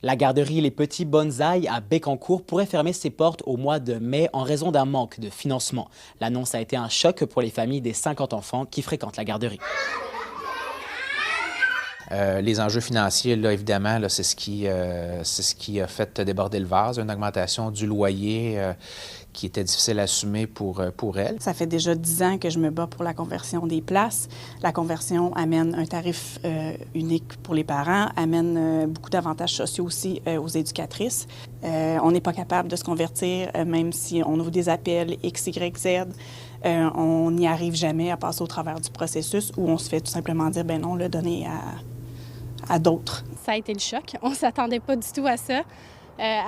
La garderie Les Petits Bonsaïs à Bécancour pourrait fermer ses portes au mois de mai en raison d'un manque de financement. L'annonce a été un choc pour les familles des 50 enfants qui fréquentent la garderie. Les enjeux financiers, là, évidemment, là, c'est ce qui a fait déborder le vase, une augmentation du loyer qui était difficile à assumer pour elle. Ça fait déjà 10 ans que je me bats pour la conversion des places. La conversion amène un tarif unique pour les parents, amène beaucoup d'avantages sociaux aussi aux éducatrices. On n'est pas capable de se convertir, même si on ouvre des appels X, Y, Z. On n'y arrive jamais à passer au travers du processus où on se fait tout simplement dire, ben non, le donner à d'autres. Ça a été le choc. On ne s'attendait pas du tout à ça.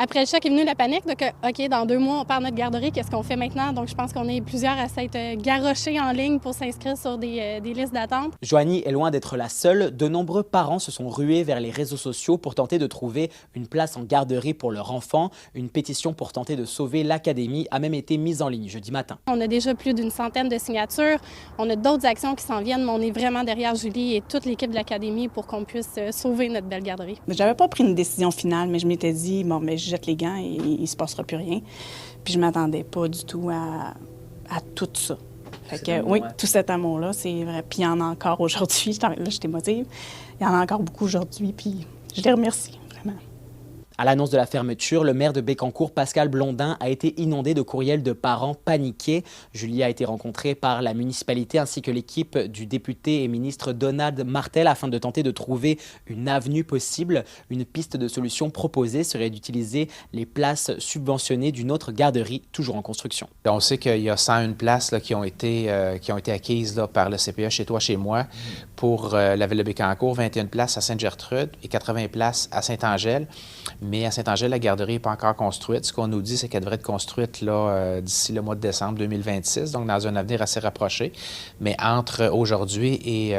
Après le choc est venue la panique. Donc, OK, dans 2 mois, on perd notre garderie. Qu'est-ce qu'on fait maintenant? Donc, je pense qu'on est plusieurs à s'être garochés en ligne pour s'inscrire sur des listes d'attente. Joanie est loin d'être la seule. De nombreux parents se sont rués vers les réseaux sociaux pour tenter de trouver une place en garderie pour leur enfant. Une pétition pour tenter de sauver l'académie a même été mise en ligne jeudi matin. On a déjà plus d'une centaine de signatures. On a d'autres actions qui s'en viennent, mais on est vraiment derrière Julie et toute l'équipe de l'académie pour qu'on puisse sauver notre belle garderie. J'avais pas pris une décision finale, mais je m'étais dit, bon, mais je jette les gants et il se passera plus rien. Puis je m'attendais pas du tout à tout ça. Fait que, oui, tout cet amour-là, c'est vrai. Puis il y en a encore aujourd'hui. Là, je t'émotive. Il y en a encore beaucoup aujourd'hui, puis je les remercie, vraiment. À l'annonce de la fermeture, le maire de Bécancour, Pascal Blondin, a été inondé de courriels de parents paniqués. Julie a été rencontrée par la municipalité ainsi que l'équipe du député et ministre Donald Martel afin de tenter de trouver une avenue possible. Une piste de solution proposée serait d'utiliser les places subventionnées d'une autre garderie, toujours en construction. On sait qu'il y a 101 places là, qui ont été acquises là, par le CPE chez toi, chez moi, pour la ville de Bécancour, 21 places à Sainte-Gertrude et 80 places à Saint-Angèle. Mais à Saint-Angèle, la garderie n'est pas encore construite. Ce qu'on nous dit, c'est qu'elle devrait être construite d'ici le mois de décembre 2026, donc dans un avenir assez rapproché. Mais entre aujourd'hui et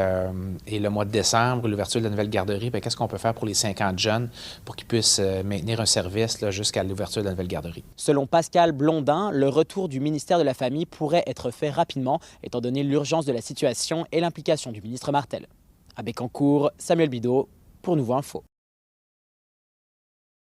le mois de décembre, l'ouverture de la nouvelle garderie, qu'est-ce qu'on peut faire pour les 50 jeunes pour qu'ils puissent maintenir un service jusqu'à l'ouverture de la nouvelle garderie? Selon Pascal Blondin, le retour du ministère de la Famille pourrait être fait rapidement, étant donné l'urgence de la situation et l'implication du ministre Martel. À Bécancour, Samuel Bidot pour Nouveau Info.